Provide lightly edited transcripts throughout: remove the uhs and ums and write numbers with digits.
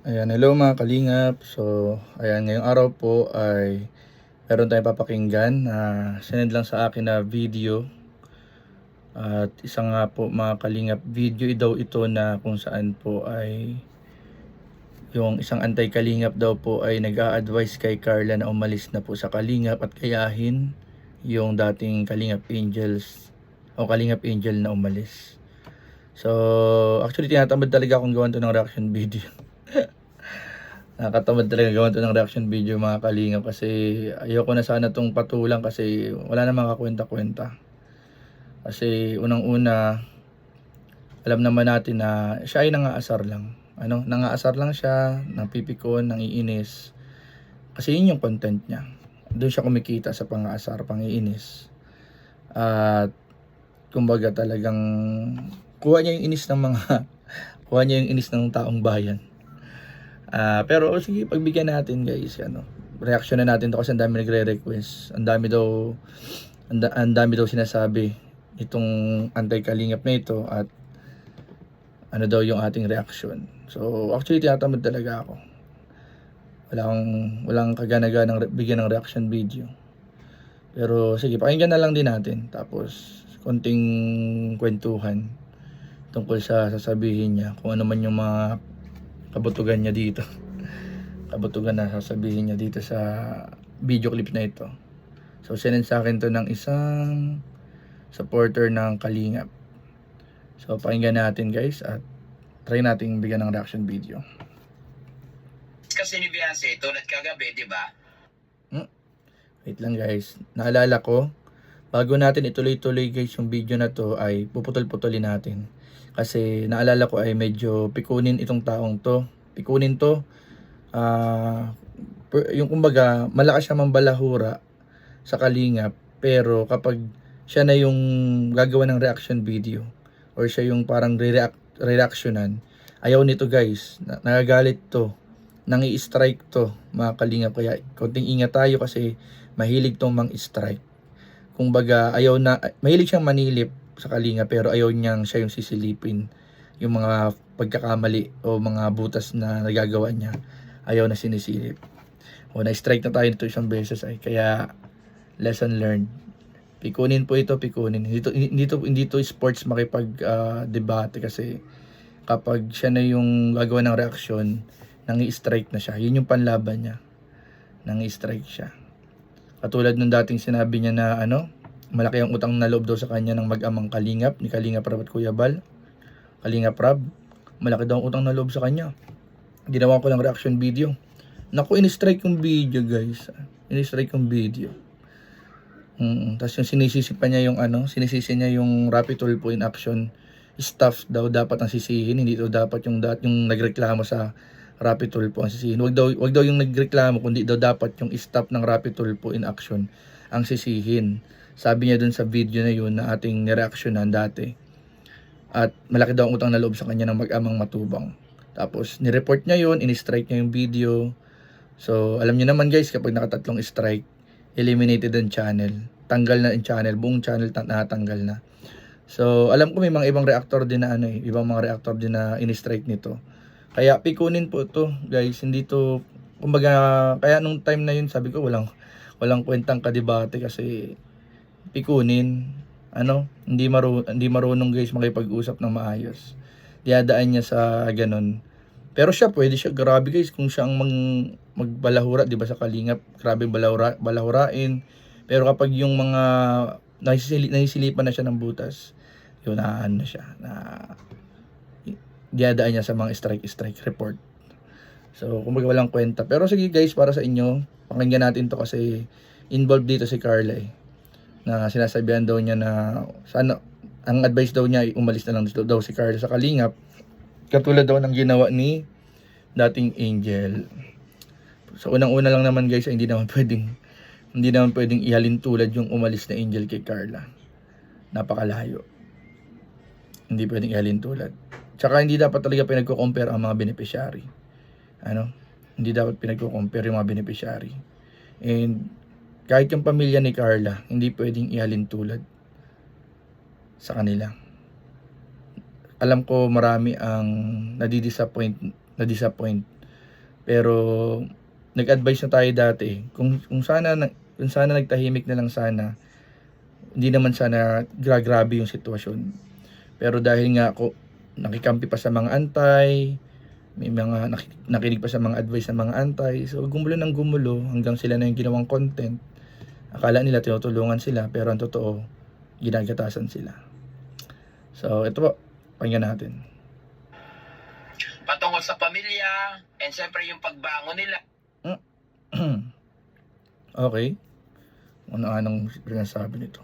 Ayan, hello mga kalingap. So, ayan, ngayong araw po ay meron tayong papakinggan na sinend lang sa akin na video. At isa nga po mga kalingap, video daw ito na kung saan po ay yung isang anti-kalingap daw po ay nag-a-advise kay Carla na umalis na po sa kalingap at kayahin yung dating kalingap angels o kalingap angel na umalis. So, actually tinatamad talaga akong gawan to ng reaction video. Nakakatamad talaga gawan to ng reaction video mga kalingap kasi ayoko na sana tong patulang kasi wala namang kakwenta-kwenta. Kasi unang-una, alam naman natin na siya ay nangaasar lang. Nangaasar lang siya, napipikon, nangiinis. Kasi yun yung content niya. Doon siya kumikita sa pangaasar, pangiinis. At kumbaga talagang kuha niya yung inis ng mga kuha niya yung inis ng taong bayan. Pero sige, pagbigyan natin guys, reaction na natin to kasi ang dami nagre-request. Ang dami daw sinasabi itong anti-kalingap na ito at ano daw yung ating reaction. So actually tinatamad talaga ako. Walang kagana-ganang bigyan ng reaction video. Pero sige, pakinggan na lang din natin. Tapos konting kwentuhan tungkol sa sasabihin niya, kung ano man yung mga kabutugan niya dito. Kabutugan na sasabihin niya dito sa video clip na ito. So sinend sa akin to ng isang supporter ng Kalingap. So pakinggan natin guys at try nating bigyan ng reaction video. Kasi ni Beyonce, tulad kagabi, di ba? Wait lang guys. Naalala ko, bago natin ituloy-tuloy guys yung video na to ay puputol-putulin natin. Kasi naalala ko ay medyo pikunin itong taong to. Pikunin to. Yung kumbaga, malakas siya mambalahura sa Kalingap. Pero kapag siya na yung gagawa ng reaction video or siya yung parang reactionan, ayaw nito guys. Nagagalit to. Nangi-strike to mga Kalingap. Kaya konting ingat tayo kasi mahilig tong mang-strike. Kumbaga, mahilig siyang manilip sa Kalingap pero ayaw niyang siya yung sisilipin. Yung mga pagkakamali o mga butas na nagagawa niya, ayaw na sinisilip. O na-strike na tayo nito isang beses ay kaya lesson learned. Pikunin po ito, pikunin. Hindi to sports makipag debate kasi kapag siya na yung gagawa ng reaksyon, nangi-strike na siya. Yun yung panlaban niya. Nangi-strike siya. Katulad nung dating sinabi niya na malaki ang utang na loob daw sa kanya ng mag-amang Kalingap, ni Kalingap Rab at Kuya Bal. Kalingap Rab, malaki daw ang utang na loob sa kanya. Ginawa ko lang reaction video. Naku, in-strike yung video guys. In-strike yung video. Tapos yung sinisisi niya yung Rapid Tulfo in action. Staff daw dapat ang sisihin, hindi daw dapat yung nagreklamo sa Rapid Tulfo ang sisihin. Wag daw yung nagreklamo, kundi daw dapat yung staff ng Rapid Tulfo in action ang sisihin. Sabi niya dun sa video na yun na ating nireaksyonan dati. At malaki daw ang utang na loob sa kanya ng mag-amang Matubang. Tapos ni-report niya yun, in-strike niya yung video. So alam niyo naman guys, kapag nakatatlong strike, eliminated ang channel. Tanggal na yung channel, buong channel natanggal na. So alam ko may mga ibang reactor din na ibang mga reactor din na in-strike nito. Kaya pikunin po to guys, hindi to kumbaga, kaya nung time na yun sabi ko walang kwentang kadebate kasi pikunin, hindi marunong guys makipag-usap ng maayos. Diadaan niya sa ganun. Pero pwede siya, grabe guys, kung siya ang magbalahura, 'di ba, sa Kalingap, grabe balahurain. Pero kapag yung mga nahisilipan na siya ng butas, yun na siya, na diadaan niya sa mga strike report. So kumbaga walang kwenta. Pero sige guys, para sa inyo, pakinggan natin to kasi involved dito si Carla na sinasabihan daw niya na sana, ang advice daw niya ay umalis na lang daw si Carla sa Kalingap, katulad daw ng ginawa ni dating Angel. So unang-una lang naman guys, hindi naman pwedeng ihalin tulad yung umalis na Angel kay Carla. Napakalayo. Hindi pwedeng ihalin tulad. Tsaka hindi dapat talaga pinagko-compare ang mga beneficiary. Hindi dapat pinagko-compare yung mga beneficiary. And kahit yung pamilya ni Carla, hindi pwedeng ihalin tulad sa kanila. Alam ko marami ang nadisappoint Pero nag-advise na tayo dati. Kung sana nagtahimik na lang sana, hindi naman sana grabe yung sitwasyon. Pero dahil nga ako nakikampi pa sa mga antay, may mga nakinig pa sa mga advice ng mga antay, so gumulo ng gumulo hanggang sila na yung ginawang content. Akala nila tinutulungan sila, pero ang totoo, ginagatasan sila. So ito po, pakinggan natin. patungkol sa pamilya, and syempre yung pagbangon nila. Okay. Ano anong sinasabi nito?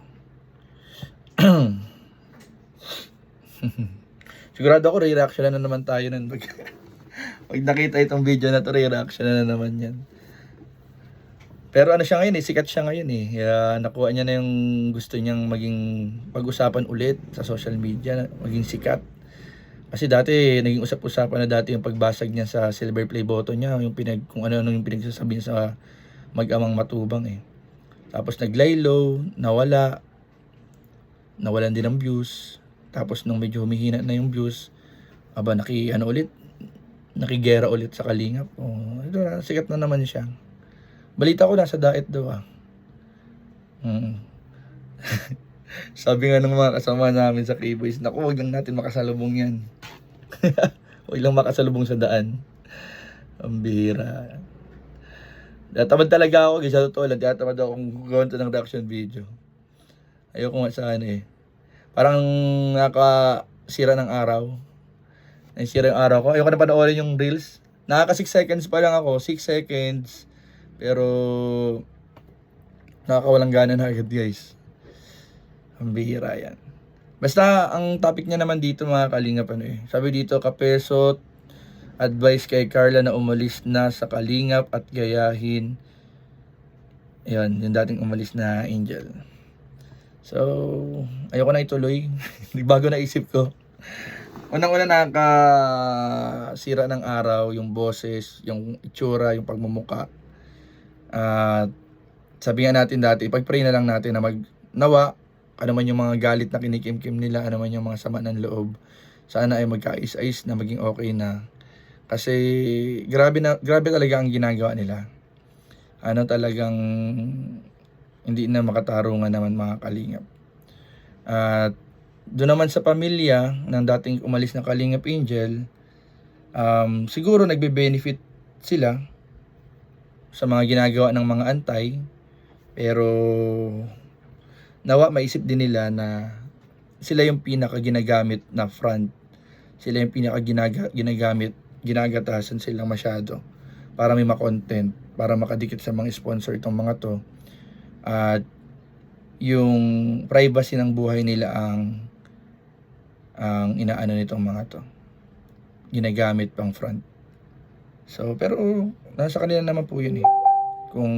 Sigurado ako re-reaction na naman tayo nun. Pag nakita itong video na to, re-reaction na naman yan. Pero ano siya ngayon sikat siya ngayon Kaya nakuha niya na yung gusto niyang maging pag-usapan ulit sa social media, maging sikat. Kasi dati, naging usap-usapan na dati yung pagbasag niya sa silver play button niya, kung ano-ano yung pinagsasabi niya sa mag-amang matubang Tapos naglay low, nawalan din ng views. Tapos nung medyo humihina na yung views, nakigera ulit sa Kalingap. Ito na, sikat na naman siya. Balita ko nasa diet daw Sabi nga ng mga kasama namin sa K-Boys, naku, wag lang natin makasalubong yan. Wag lang makasalubong sa daan. Ang bihira. Natamad talaga ako, sa totoo lang, natamad akong gawin ng reaction video. Ayoko nga sana Parang nakasira ng araw. Nasira yung araw ko. Ayoko na panoorin yung reels. Nakaka 6 seconds pa lang ako, 6 seconds. Pero nakakawalang gana na agad, guys. Ang bihira yan. Basta ang topic niya naman dito mga Kalingap Sabi dito, Kapesot advice kay Carla na umalis na sa Kalingap at gayahin yung dating umalis na Angel. So ayoko na ituloy. Bago na isip ko. Unang-una nakakasira ng araw yung boses, yung itsura, yung pagmumuka. At sabi nga natin dati, ipag-pray na lang natin na nawa, ano man yung mga galit na kinikimkim nila, ano man yung mga sama ng loob, sana ay magkaayos-ayos na, maging okay na. Kasi grabe talaga ang ginagawa nila. Talagang hindi na makatarungan naman mga Kalingap. At doon naman sa pamilya ng dating umalis na Kalingap Angel, siguro nagbe-benefit sila sa mga ginagawa ng mga antay, pero nawa maisip din nila na sila yung pinaka ginagamit na front, sila yung pinaka ginagamit, ginagatasan silang masyado para may ma-content, para makadikit sa mga sponsor itong mga to, at yung privacy ng buhay nila ang inaano nitong mga to, ginagamit pang front. So pero nasa kanila naman po yun kung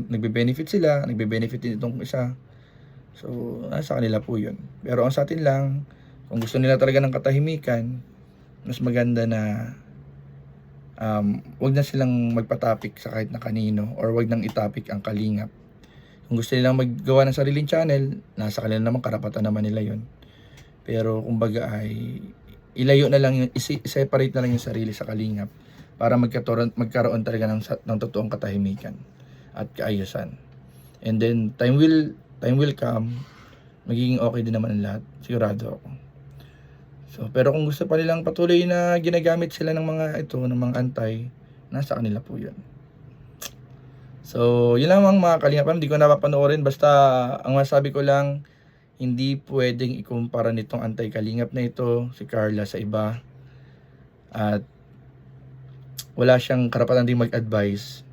nagbe-benefit sila, nagbe-benefit din itong isa, so nasa kanila po yun. Pero ang sa atin lang, kung gusto nila talaga ng katahimikan, mas maganda na wag na silang magpa-topic sa kahit na kanino, or wag nang i-topic ang Kalingap. Kung gusto nilang maggawa ng sariling channel, nasa kanila naman, karapatan naman nila yun. Pero kumbaga ay ilayo na lang, i-separate na lang yung sarili sa Kalingap para magkaroon talaga ng totoong katahimikan at kaayusan. And then time will come, magiging okay din naman ang lahat, sigurado ako. So pero kung gusto pa nilang patuloy na ginagamit sila ng mga antay, nasa kanila po 'yun. So yun lang mga Kalingap, hindi ko napapanoorin, basta ang masabi ko lang, hindi pwedeng ikumpara nitong antay Kalingap na ito si Carla sa iba, at wala siyang karapatan din mag-advise.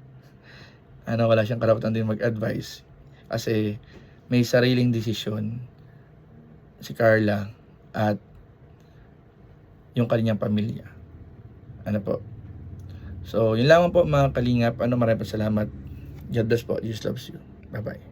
Wala siyang karapatan din mag-advise kasi may sariling desisyon si Carla at yung kanyang pamilya. Po. So, yun lang po mga Kalingap. Maraming salamat. God bless po. Jesus loves you. Bye-bye.